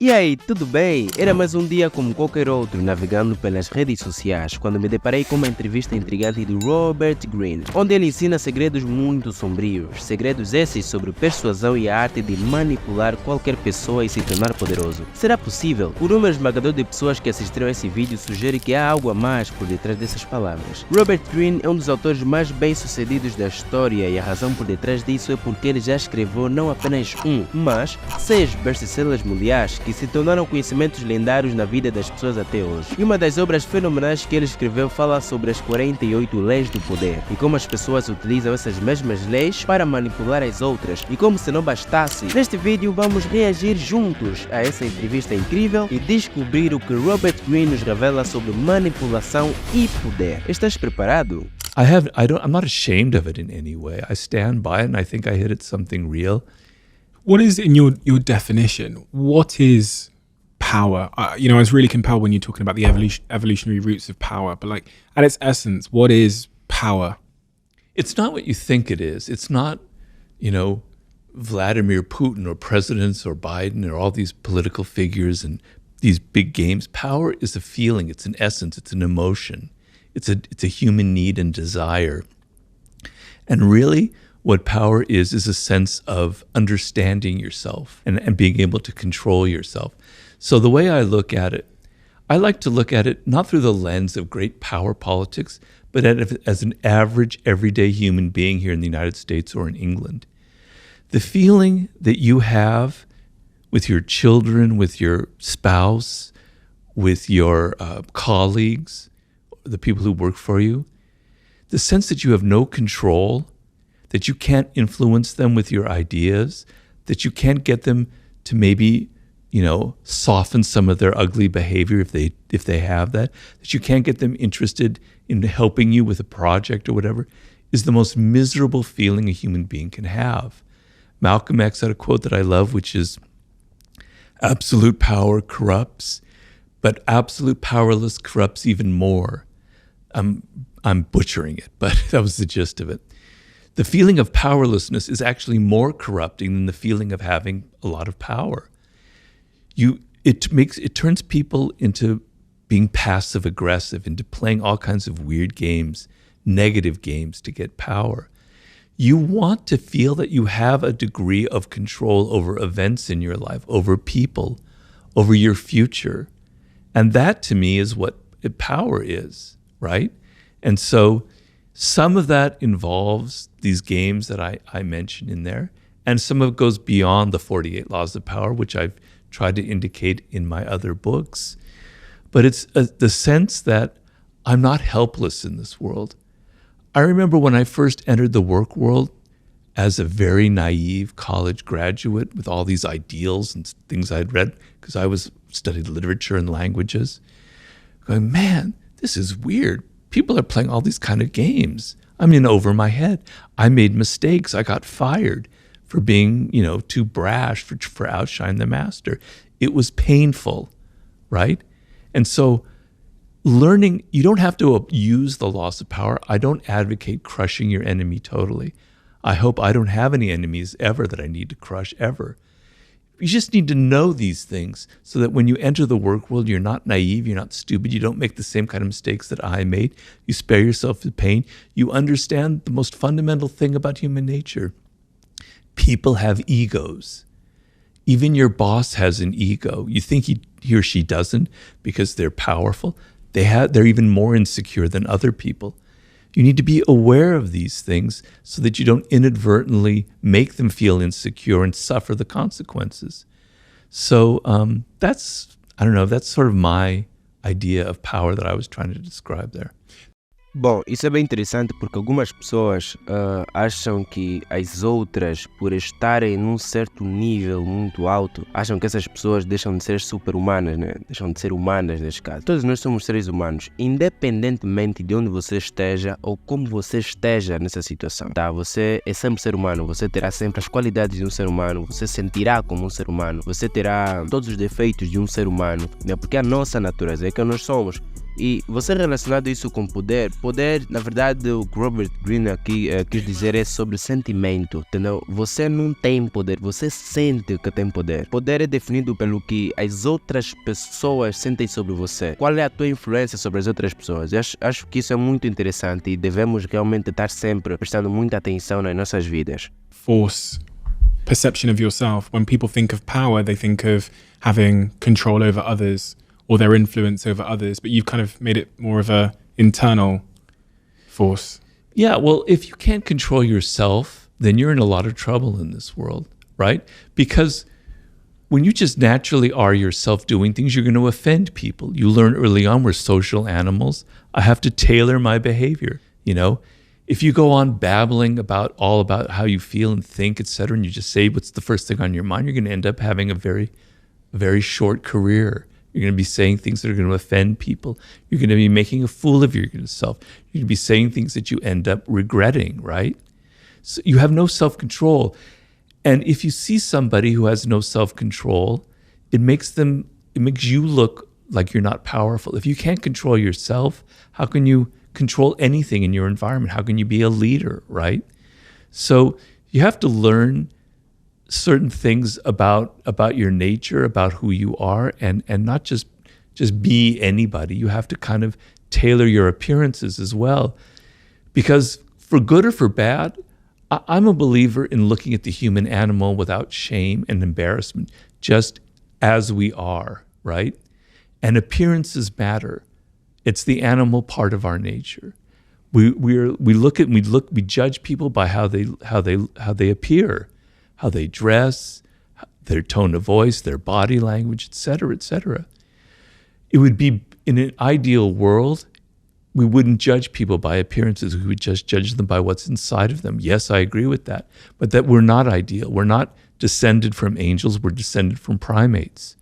E aí, tudo bem? Era mais um dia como qualquer outro, navegando pelas redes sociais, quando me deparei com uma entrevista intrigante de Robert Greene, onde ele ensina segredos muito sombrios, segredos esses sobre persuasão e a arte de manipular qualquer pessoa e se tornar poderoso. Será possível? O número esmagador de pessoas que assistiram a esse vídeo sugere que há algo a mais por detrás dessas palavras. Robert Greene é um dos autores mais bem-sucedidos da história e a razão por detrás disso é porque ele já escreveu não apenas mas 6 best-sellers mundiais que se tornaram conhecimentos lendários na vida das pessoas até hoje. E uma das obras fenomenais que ele escreveu fala sobre as 48 leis do poder e como as pessoas utilizam essas mesmas leis para manipular as outras. E como se não bastasse, neste vídeo vamos reagir juntos a essa entrevista incrível e descobrir o que Robert Greene nos revela sobre manipulação e poder. Estás preparado? I'm not ashamed of it in any way. I stand by it and I think I hit at something real. What is, in your definition, what is power? I was really compelled when you're talking about the evolutionary roots of power, but like at its essence, what is power? It's not what you think it is. It's not, Vladimir Putin or presidents or Biden or all these political figures and these big games. Power is a feeling. It's an essence. It's an emotion. It's a human need and desire. And really, what power is a sense of understanding yourself and being able to control yourself. So the way I look at it, I like to look at it not through the lens of great power politics, but as an average, everyday human being here in the United States or in England. The feeling that you have with your children, with your spouse, with your colleagues, the people who work for you, the sense that you have no control, that you can't influence them with your ideas, that you can't get them to maybe, soften some of their ugly behavior if they have that you can't get them interested in helping you with a project or whatever, is the most miserable feeling a human being can have. Malcolm X had a quote that I love, which is, absolute power corrupts, but absolute powerless corrupts even more. I'm butchering it, but that was the gist of it. The feeling of powerlessness is actually more corrupting than the feeling of having a lot of power. It turns people into being passive aggressive, into playing all kinds of weird games, negative games to get power. You want to feel that you have a degree of control over events in your life, over people, over your future. And that to me is what power is, right? And so some of that involves these games that I mentioned in there, and some of it goes beyond the 48 laws of power, which I've tried to indicate in my other books. But it's the sense that I'm not helpless in this world. I remember when I first entered the work world as a very naive college graduate with all these ideals and things I'd read, because I studied literature and languages, going, man, this is weird. People are playing all these kind of games. I'm in over my head. I made mistakes. I got fired for being, too brash, for outshining the master. It was painful, right? And so learning, you don't have to use the laws of power. I don't advocate crushing your enemy totally. I hope I don't have any enemies ever that I need to crush ever. You just need to know these things so that when you enter the work world, you're not naive, you're not stupid, you don't make the same kind of mistakes that I made. You spare yourself the pain. You understand the most fundamental thing about human nature. People have egos. Even your boss has an ego. You think he or she doesn't because they're powerful. They're even more insecure than other people. You need to be aware of these things so that you don't inadvertently make them feel insecure and suffer the consequences. So that's sort of my idea of power that I was trying to describe there. Bom, isso é bem interessante porque algumas pessoas acham que as outras, por estarem num certo nível muito alto, acham que essas pessoas deixam de ser super-humanas, né? Deixam de ser humanas neste caso. Todos nós somos seres humanos, independentemente de onde você esteja ou como você esteja nessa situação. Tá? Você é sempre ser humano, você terá sempre as qualidades de um ser humano, você sentirá como um ser humano, você terá todos os defeitos de um ser humano, né? Porque a nossa natureza é que nós somos. E você relacionado isso com poder, na verdade, o que Robert Greene aqui quis dizer é sobre sentimento, entendeu? Você não tem poder, você sente que tem poder. Poder é definido pelo que as outras pessoas sentem sobre você. Qual é a tua influência sobre as outras pessoas? Eu acho que isso é muito interessante e devemos realmente estar sempre prestando muita atenção nas nossas vidas. Force perception of yourself. When people think of power, they think of having control over others or their influence over others, but you've kind of made it more of a internal force. Yeah, well, if you can't control yourself, then you're in a lot of trouble in this world, right? Because when you just naturally are yourself doing things, you're going to offend people. You learn early on we're social animals. I have to tailor my behavior, you know? If you go on babbling about how you feel and think, etc., and you just say what's the first thing on your mind, you're going to end up having a very short career. You're going to be saying things that are going to offend people. You're going to be making a fool of yourself. You're going to be saying things that you end up regretting, right? So you have no self-control. And if you see somebody who has no self-control, it makes you look like you're not powerful. If you can't control yourself, how can you control anything in your environment? How can you be a leader, right? So you have to learn certain things about your nature, about who you are, and not just be anybody. You have to kind of tailor your appearances as well. Because for good or for bad, I'm a believer in looking at the human animal without shame and embarrassment, just as we are, right? And appearances matter. It's the animal part of our nature. We judge people by how they appear, how they dress, their tone of voice, their body language, etc., etc. It would be, in an ideal world, we wouldn't judge people by appearances. We would just judge them by what's inside of them. Yes, I agree with that. But that we're not ideal. We're not descended from angels. We're descended from primates.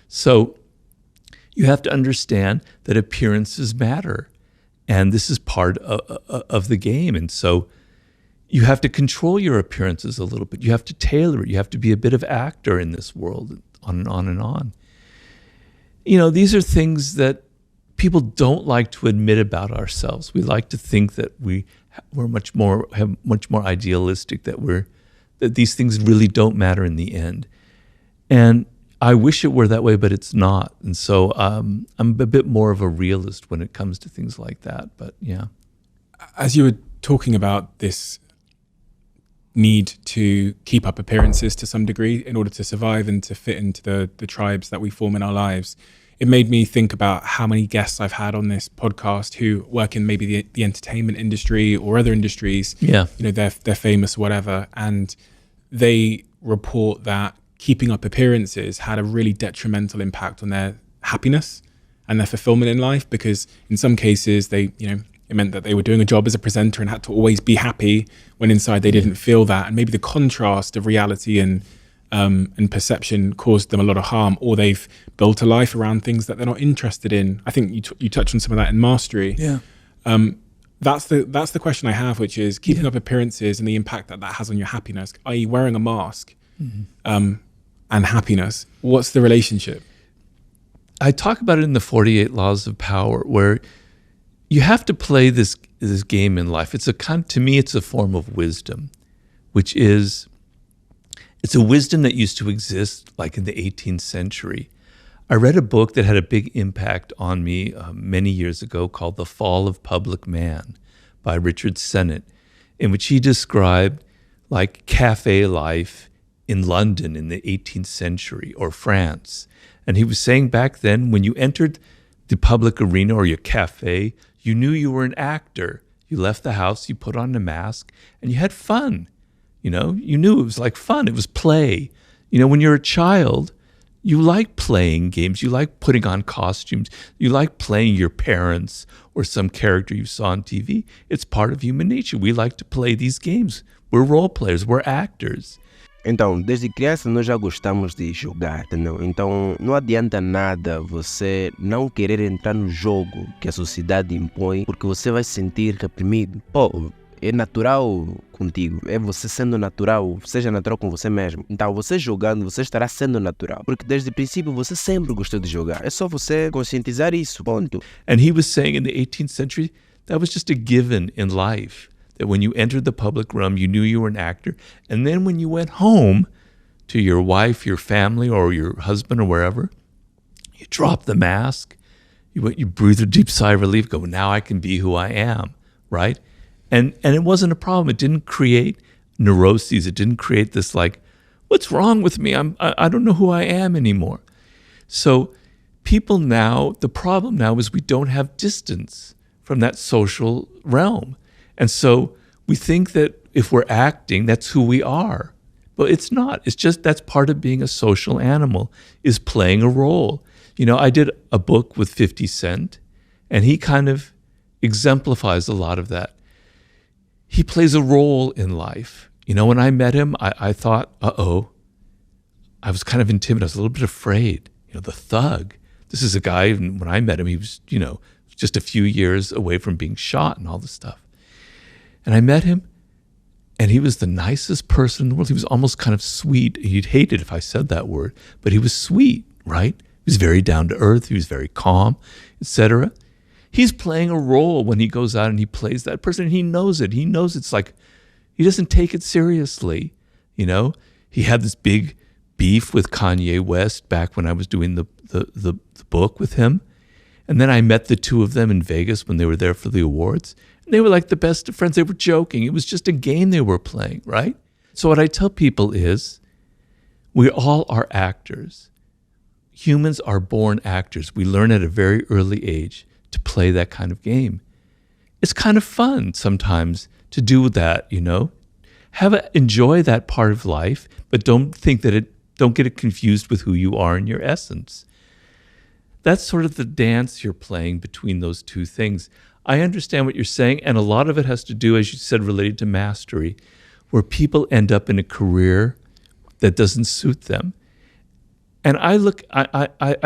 So you have to understand that appearances matter. And this is part of the game. And so you have to control your appearances a little bit. You have to tailor it. You have to be a bit of actor in this world, on and on and on. You know, these are things that people don't like to admit about ourselves. We like to think that we're much more idealistic, that these things really don't matter in the end. And I wish it were that way, but it's not. And so I'm a bit more of a realist when it comes to things like that. But yeah. As you were talking about this need to keep up appearances to some degree in order to survive and to fit into the tribes that we form in our lives, it made me think about how many guests I've had on this podcast who work in maybe the entertainment industry or other industries. Yeah. You know, they're famous or whatever, and they report that keeping up appearances had a really detrimental impact on their happiness and their fulfillment in life, because in some cases it meant that they were doing a job as a presenter and had to always be happy when inside they didn't feel that. And maybe the contrast of reality and perception caused them a lot of harm, or they've built a life around things that they're not interested in. I think you touched on some of that in Mastery. Yeah. That's the question I have, which is keeping up appearances and the impact that has on your happiness, i.e. wearing a mask, and happiness. What's the relationship? I talk about it in the 48 Laws of Power, where you have to play this game in life. To me, it's a form of wisdom, which is, it's a wisdom that used to exist like in the 18th century. I read a book that had a big impact on me many years ago called The Fall of Public Man by Richard Sennett, in which he described like cafe life in London in the 18th century or France. And he was saying back then, when you entered the public arena or your cafe, you knew you were an actor. You left the house, you put on a mask, and you had fun. You know, you knew it was like fun. It was play. You know, when you're a child, you like playing games. You like putting on costumes. You like playing your parents or some character you saw on TV. It's part of human nature. We like to play these games. We're role players. We're actors. Então, desde criança nós já gostamos de jogar, entendeu? Então, não adianta nada você não querer entrar no jogo que a sociedade impõe, porque você vai se sentir reprimido. Pô, é natural contigo, é você sendo natural, seja natural com você mesmo. Então você jogando, você estará sendo natural, porque desde o princípio você sempre gostou de jogar. É só você conscientizar isso, ponto. And he was saying in the 18th century, that was just a given in life. That when you entered the public realm, you knew you were an actor. And then when you went home to your wife, your family, or your husband, or wherever, you dropped the mask, you breathed a deep sigh of relief, go, now I can be who I am, right? And it wasn't a problem. It didn't create neuroses. It didn't create this like, what's wrong with me? I don't know who I am anymore. So people now, the problem now is we don't have distance from that social realm. And so we think that if we're acting, that's who we are. But it's not. It's just that's part of being a social animal, is playing a role. You know, I did a book with 50 Cent, and he kind of exemplifies a lot of that. He plays a role in life. You know, when I met him, I thought, I was kind of intimidated. I was a little bit afraid. You know, the thug. This is a guy, when I met him, he was, you know, just a few years away from being shot and all this stuff. And I met him, and he was the nicest person in the world. He was almost kind of sweet. He'd hate it if I said that word, but he was sweet, right? He was very down to earth. He was very calm, etc. He's playing a role when he goes out and he plays that person. And he knows it. He knows it's like, he doesn't take it seriously. You know, he had this big beef with Kanye West back when I was doing the book with him. And then I met the two of them in Vegas when they were there for the awards. And they were like the best of friends. They were joking. It was just a game they were playing, right? So what I tell people is, we all are actors. Humans are born actors. We learn at a very early age to play that kind of game. It's kind of fun sometimes to do that, you know. Enjoy that part of life, but don't get it confused with who you are in your essence. That's sort of the dance you're playing between those two things. I understand what you're saying, and a lot of it has to do, as you said, related to mastery, where people end up in a career that doesn't suit them. And I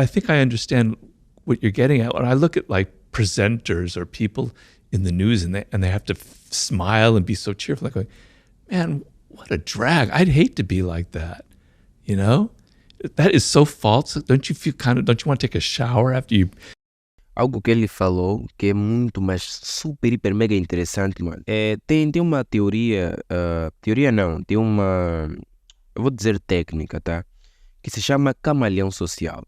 think I understand what you're getting at. When I look at like presenters or people in the news, and they have to smile and be so cheerful, like going, man, what a drag. I'd hate to be like that, you know? That is so false. Don't you want to take a shower after you? Algo que ele falou que é muito mais super, hiper, mega interessante, mano. Tem uma teoria, tem uma, eu vou dizer técnica, tá? Que se chama camaleão social.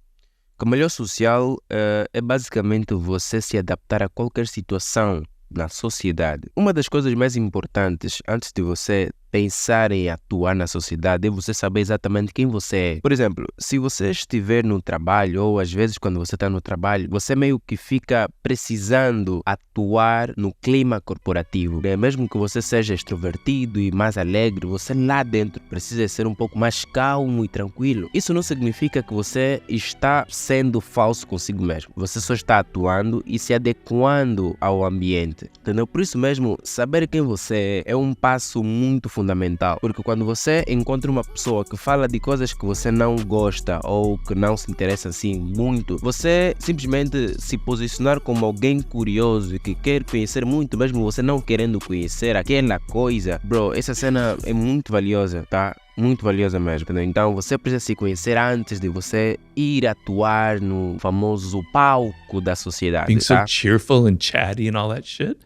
Camaleão social é basicamente você se adaptar a qualquer situação na sociedade. Uma das coisas mais importantes antes de você pensar em atuar na sociedade é você saber exatamente quem você é. Por exemplo, se você estiver no trabalho, ou às vezes quando você está no trabalho, você meio que fica precisando atuar no clima corporativo, né? Mesmo que você seja extrovertido e mais alegre, você lá dentro precisa ser um pouco mais calmo e tranquilo. Isso não significa que você está sendo falso consigo mesmo. Você só está atuando e se adequando ao ambiente, entendeu? Por isso mesmo, saber quem você é um passo muito fundamental, porque quando você encontra uma pessoa que fala de coisas que você não gosta ou que não se interessa assim muito, você simplesmente se posicionar como alguém curioso e que quer conhecer muito, mesmo você não querendo conhecer aquela coisa, bro, essa cena é muito valiosa, tá? Muito valiosa mesmo, entendeu? Então você precisa se conhecer antes de você ir atuar no famoso palco da sociedade. Being tá? so cheerful and chatty and all that shit,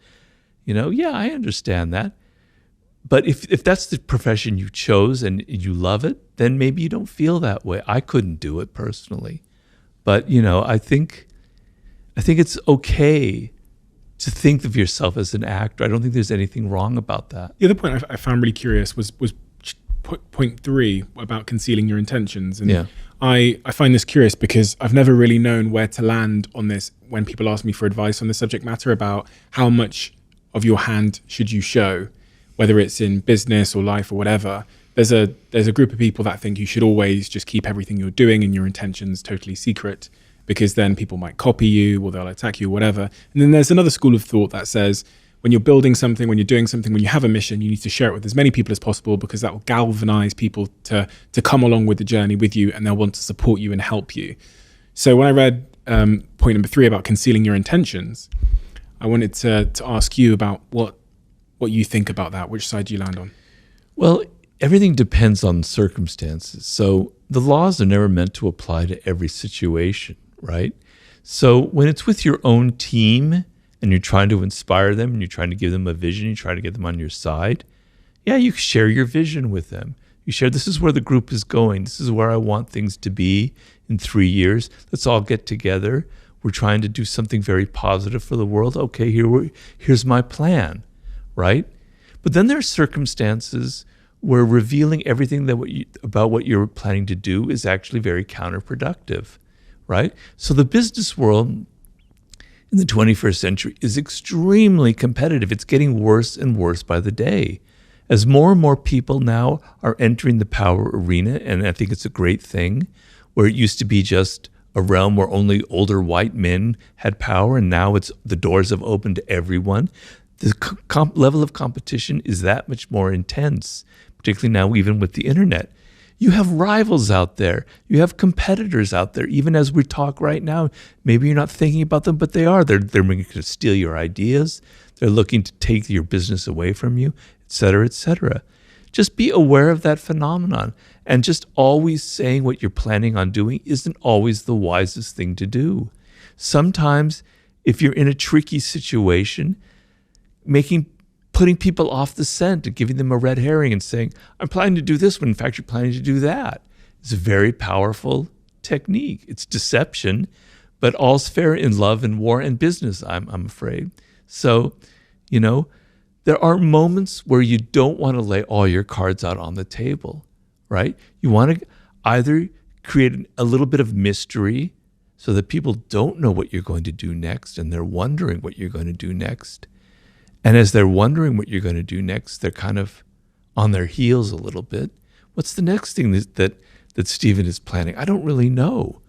you know? Yeah, I understand that. But if that's the profession you chose and you love it, then maybe you don't feel that way. I couldn't do it personally. But, you know, I think it's okay to think of yourself as an actor. I don't think there's anything wrong about that. The other point I found really curious was point 3 about concealing your intentions. And yeah. I find this curious because I've never really known where to land on this when people ask me for advice on the subject matter about how much of your hand should you show, whether it's in business or life or whatever. There's a group of people that think you should always just keep everything you're doing and your intentions totally secret, because then people might copy you or they'll attack you or whatever. And then there's another school of thought that says when you're building something, when you're doing something, when you have a mission, you need to share it with as many people as possible, because that will galvanize people to come along with the journey with you, and they'll want to support you and help you. So when I read point number 3 about concealing your intentions, I wanted to ask you about what what you think about that? Which side do you land on? Well, everything depends on circumstances. So the laws are never meant to apply to every situation, right? So when it's with your own team and you're trying to inspire them and you're trying to give them a vision, you try to get them on your side, yeah, you share your vision with them. You share, this is where the group is going. This is where I want things to be in 3 years. Let's all get together. We're trying to do something very positive for the world. Okay, here's my plan, right? But then there are circumstances where revealing everything about what you're planning to do is actually very counterproductive, right? So the business world in the 21st century is extremely competitive. It's getting worse and worse by the day. As more and more people now are entering the power arena, and I think it's a great thing, where it used to be just a realm where only older white men had power, and now the doors have opened to everyone. The level of competition is that much more intense, particularly now even with the internet. You have rivals out there. You have competitors out there. Even as we talk right now, maybe you're not thinking about them, but they are. They're going to steal your ideas. They're looking to take your business away from you, et cetera, et cetera. Just be aware of that phenomenon. And just always saying what you're planning on doing isn't always the wisest thing to do. Sometimes, if you're in a tricky situation, putting people off the scent and giving them a red herring and saying, I'm planning to do this when in fact you're planning to do that. It's a very powerful technique. It's deception, but all's fair in love and war and business, I'm afraid. So, there are moments where you don't want to lay all your cards out on the table, right? You want to either create a little bit of mystery so that people don't know what you're going to do next and they're wondering what you're going to do next. And as they're wondering what you're going to do next, they're kind of on their heels a little bit. What's the next thing that Stephen is planning? I don't really know.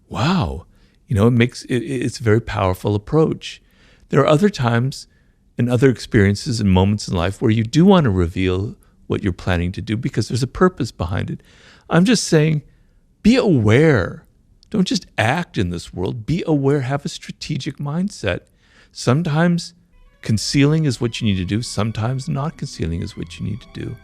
Wow. It's a very powerful approach. There are other times and other experiences and moments in life where you do want to reveal what you're planning to do because there's a purpose behind it. I'm just saying, be aware. Don't just act in this world. Be aware. Have a strategic mindset. Sometimes concealing is what you need to do. Sometimes not concealing is what you need to do.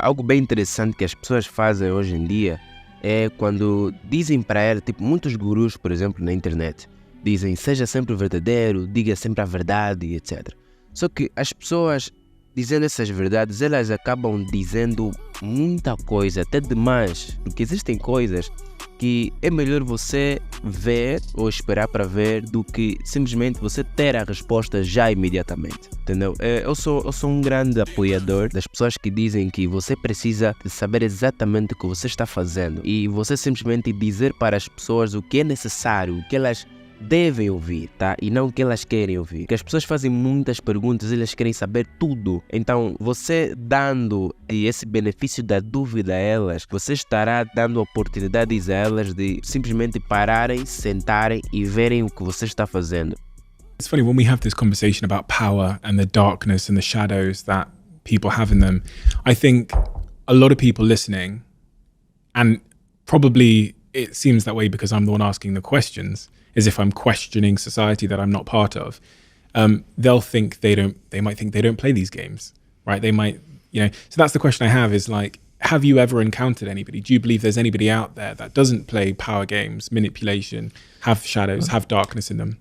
Algo bem interessante que as pessoas fazem hoje em dia é quando dizem para ela, tipo muitos gurus, por exemplo, na internet, dizem seja sempre verdadeiro, diga sempre a verdade, etc. Só que as pessoas dizendo essas verdades, elas acabam dizendo muita coisa, até demais, porque existem coisas que é melhor você ver ou esperar para ver do que simplesmente você ter a resposta já imediatamente, entendeu? Eu sou um grande apoiador das pessoas que dizem que você precisa de saber exatamente o que você está fazendo e você simplesmente dizer para as pessoas o que é necessário, o que elas devem ouvir, tá? E não o que elas querem ouvir. Porque as pessoas fazem muitas perguntas, elas querem saber tudo. Então, você dando esse benefício da dúvida a elas, você estará dando oportunidades a elas de simplesmente pararem, sentarem e verem o que você está fazendo. It's funny, when we have this conversation about power and the darkness and the shadows that people have in them, I think a lot of people listening, and probably it seems that way because I'm the one asking the questions, as if I'm questioning society that I'm not part of, they'll think they might think they don't play these games, right? They might, so that's the question I have is like, have you ever encountered anybody? Do you believe there's anybody out there that doesn't play power games, manipulation, have shadows, have darkness in them?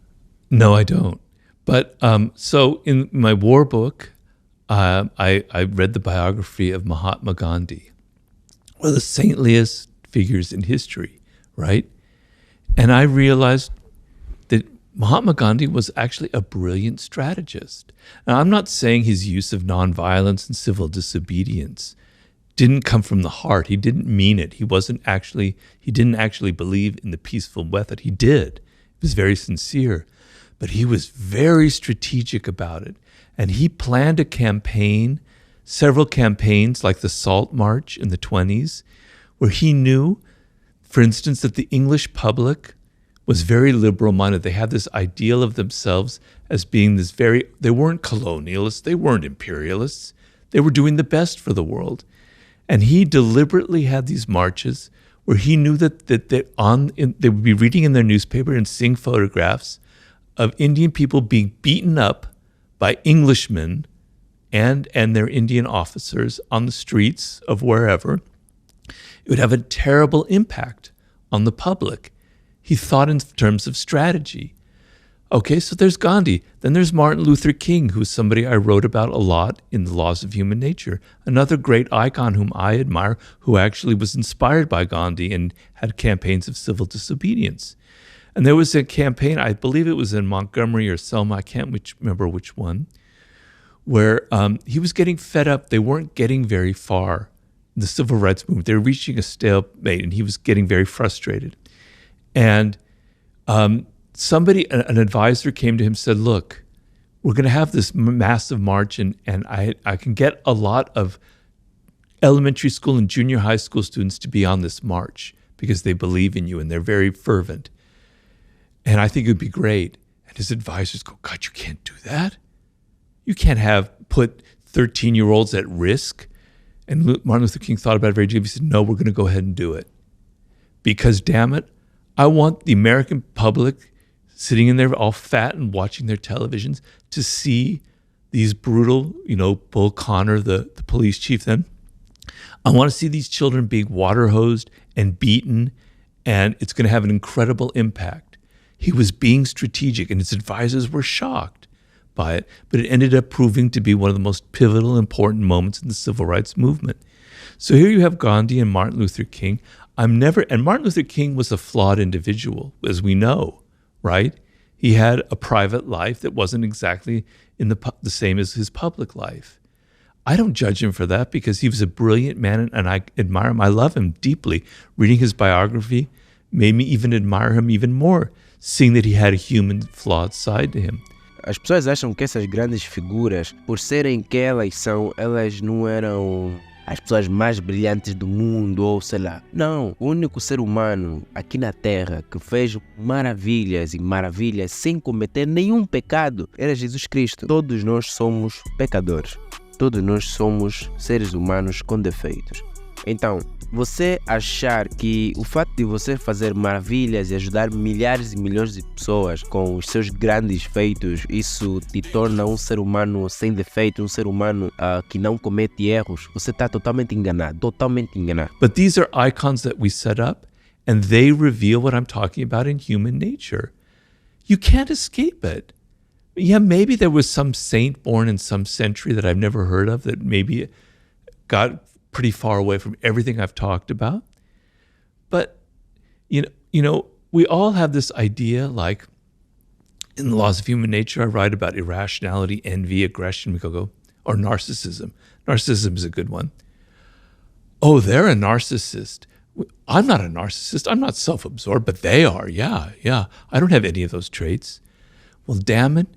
No, I don't. But so in my war book, I read the biography of Mahatma Gandhi, one of the saintliest figures in history, right? And I realized that Mahatma Gandhi was actually a brilliant strategist. Now, I'm not saying his use of nonviolence and civil disobedience didn't come from the heart. He didn't mean it. He didn't actually believe in the peaceful method. He did. It was very sincere. But he was very strategic about it. And he planned a campaign, several campaigns like the Salt March in the 1920s, where he knew, for instance, that the English public was very liberal-minded. They had this ideal of themselves as being they weren't colonialists, they weren't imperialists. They were doing the best for the world. And he deliberately had these marches where he knew that they would be reading in their newspaper and seeing photographs of Indian people being beaten up by Englishmen and their Indian officers on the streets of wherever, it would have a terrible impact on the public. He thought in terms of strategy. Okay, so there's Gandhi. Then there's Martin Luther King, who's somebody I wrote about a lot in The Laws of Human Nature. Another great icon whom I admire, who actually was inspired by Gandhi and had campaigns of civil disobedience. And there was a campaign, I believe it was in Montgomery or Selma, I can't remember which one, where he was getting fed up. They weren't getting very far in the civil rights movement. They were reaching a stalemate, and he was getting very frustrated. And an advisor came to him and said, look, we're going to have this massive march, and I can get a lot of elementary school and junior high school students to be on this march because they believe in you and they're very fervent. And I think it would be great. And his advisors go, God, you can't do that. You can't put 13-year-olds at risk. And Martin Luther King thought about it very deeply. He said, no, we're going to go ahead and do it. Because, damn it, I want the American public sitting in there all fat and watching their televisions to see these brutal, Bull Connor, the police chief then. I want to see these children being water hosed and beaten, and it's going to have an incredible impact. He was being strategic, and his advisors were shocked by it, but it ended up proving to be one of the most pivotal, important moments in the civil rights movement. So here you have Gandhi and Martin Luther King. And Martin Luther King was a flawed individual, as we know, right? He had a private life that wasn't exactly in the same as his public life. I don't judge him for that because he was a brilliant man, and I admire him. I love him deeply. Reading his biography made me even admire him even more, seeing that he had a human, flawed side to him. As pessoas acham que essas grandes figuras, por serem que elas são, elas não eram as pessoas mais brilhantes do mundo, ou sei lá. Não, o único ser humano aqui na Terra que fez maravilhas e maravilhas sem cometer nenhum pecado era Jesus Cristo. Todos nós somos pecadores. Todos nós somos seres humanos com defeitos. Então, você achar que o fato de você fazer maravilhas e ajudar milhares e milhões de pessoas com os seus grandes feitos, isso te torna um ser humano sem defeito, um ser humano que não comete erros, você está totalmente enganado, totalmente enganado. But these are icons that we set up, and they reveal what I'm talking about in human nature. You can't escape it. Yeah, maybe there was some saint born in some century that I've never heard of that maybe got pretty far away from everything I've talked about. But, you know, we all have this idea, like in The Laws of Human Nature, I write about irrationality, envy, aggression, we go, or narcissism. Narcissism is a good one. Oh, they're a narcissist. I'm not a narcissist. I'm not self-absorbed, but they are. Yeah. I don't have any of those traits. Well, damn it.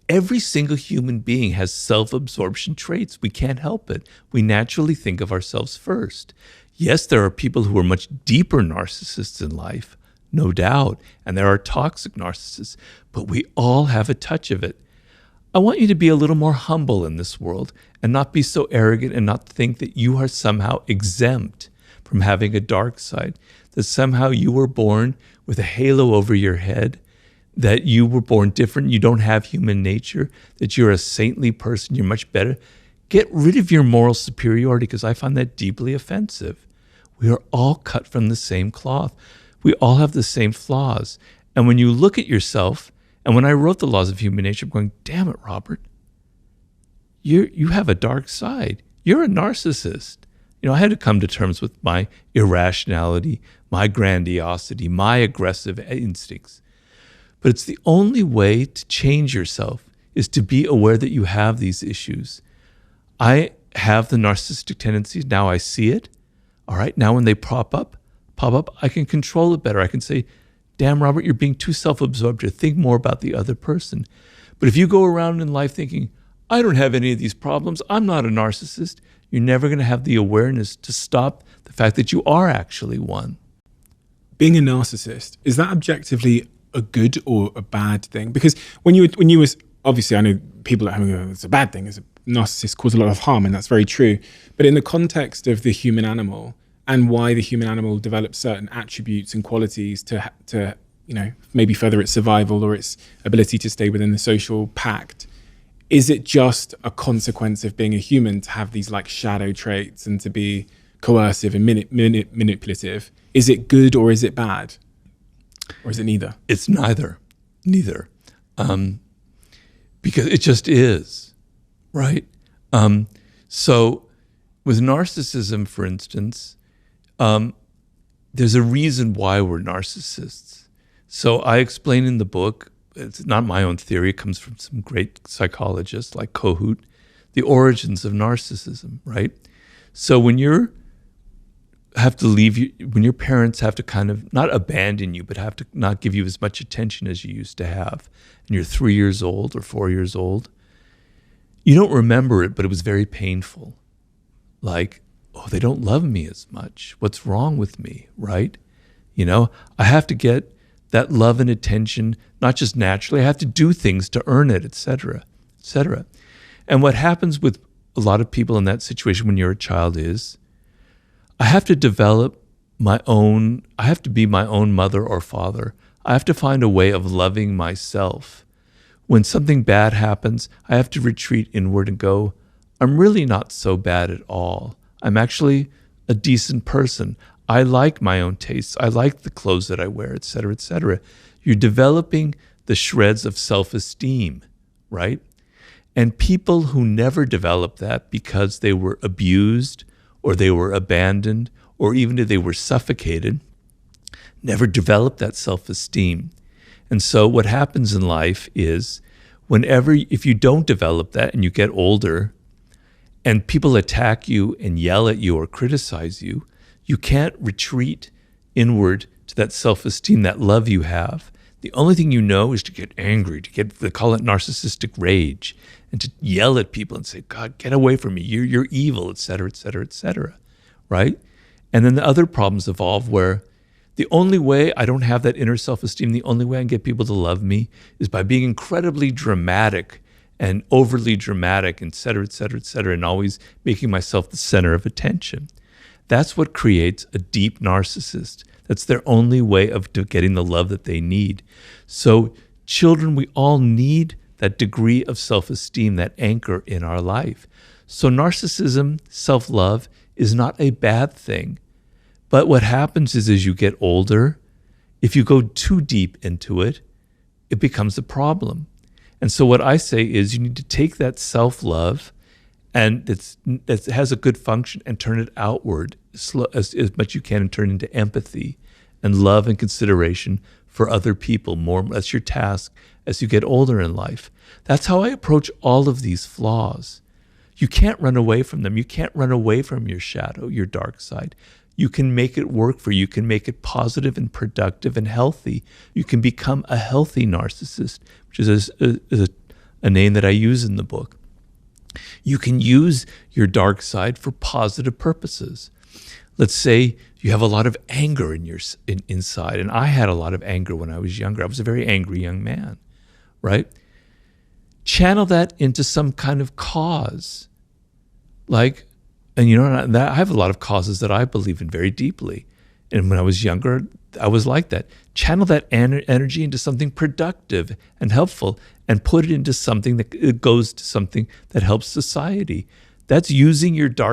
Every single human being has self-absorption traits. We can't help it. We naturally think of ourselves first. Yes, there are people who are much deeper narcissists in life, no doubt, and there are toxic narcissists, but we all have a touch of it. I want you to be a little more humble in this world and not be so arrogant and not think that you are somehow exempt from having a dark side, that somehow you were born with a halo over your head, that you were born different, you don't have human nature, that you're a saintly person, you're much better. Get rid of your moral superiority, because I find that deeply offensive. We are all cut from the same cloth. We all have the same flaws. And when you look at yourself, and when I wrote The Laws of Human Nature, I'm going, damn it, Robert, you have a dark side. You're a narcissist. You know, I had to come to terms with my irrationality, my grandiosity, my aggressive instincts. But it's the only way to change yourself is to be aware that you have these issues. I have the narcissistic tendencies. Now I see it. All right. Now when they pop up, I can control it better. I can say, damn, Robert, you're being too self-absorbed here. Think more about the other person. But if you go around in life thinking, I don't have any of these problems, I'm not a narcissist, you're never going to have the awareness to stop the fact that you are actually one. Being a narcissist, is that objectively a good or a bad thing? Because when you was, obviously I know people at home go, it's a bad thing, it's a narcissist cause a lot of harm, and that's very true. But in the context of the human animal and why the human animal develops certain attributes and qualities to you know, maybe further its survival or its ability to stay within the social pact, is it just a consequence of being a human to have these like shadow traits and to be coercive and manipulative? Is it good or is it bad? Or is it neither? It's neither. Because it just is, right? So with narcissism, for instance, there's a reason why we're narcissists. So I explain in the book, it's not my own theory, it comes from some great psychologists like Kohut, the origins of narcissism, right? So when your parents have to kind of not abandon you, but have to not give you as much attention as you used to have, and you're 3 years old or 4 years old, you don't remember it, but it was very painful. Like, oh, they don't love me as much. What's wrong with me, right? You know, I have to get that love and attention, not just naturally, I have to do things to earn it, et cetera, et cetera. And what happens with a lot of people in that situation when you're a child is, I have to develop I have to be my own mother or father. I have to find a way of loving myself. When something bad happens, I have to retreat inward and go, I'm really not so bad at all. I'm actually a decent person. I like my own tastes. I like the clothes that I wear, et cetera, et cetera. You're developing the shreds of self-esteem, right? And people who never develop that because they were abused or they were abandoned or even if they were suffocated, never develop that self-esteem. And so what happens in life is if you don't develop that and you get older and people attack you and yell at you or criticize you, you can't retreat inward to that self-esteem, that love you have. The only thing you know is to get angry, they call it narcissistic rage, and to yell at people and say, God, get away from me, you're evil, et cetera, et cetera, et cetera, right? And then the other problems evolve where the only way I don't have that inner self-esteem, the only way I can get people to love me is by being incredibly dramatic and overly dramatic, et cetera, et cetera, et cetera, and always making myself the center of attention. That's what creates a deep narcissist. That's their only way of getting the love that they need. So children, we all need that degree of self-esteem, that anchor in our life. So narcissism, self-love, is not a bad thing. But what happens is as you get older, if you go too deep into it, it becomes a problem. And so what I say is you need to take that self-love and that has a good function and turn it outward as much as you can and turn it into empathy and love and consideration for other people. That's your task as you get older in life. That's how I approach all of these flaws. You can't run away from them. You can't run away from your shadow, your dark side. You can make it work for you. You can make it positive and productive and healthy. You can become a healthy narcissist, which is a name that I use in the book. You can use your dark side for positive purposes. Let's say you have a lot of anger inside, and I had a lot of anger when I was younger. I was a very angry young man, right? Channel that into some kind of cause. And you know, I have a lot of causes that I believe in very deeply. And when I was younger, I was like that. Channel that energy into something productive and helpful and put it into something that goes to something that helps society. That's using your dark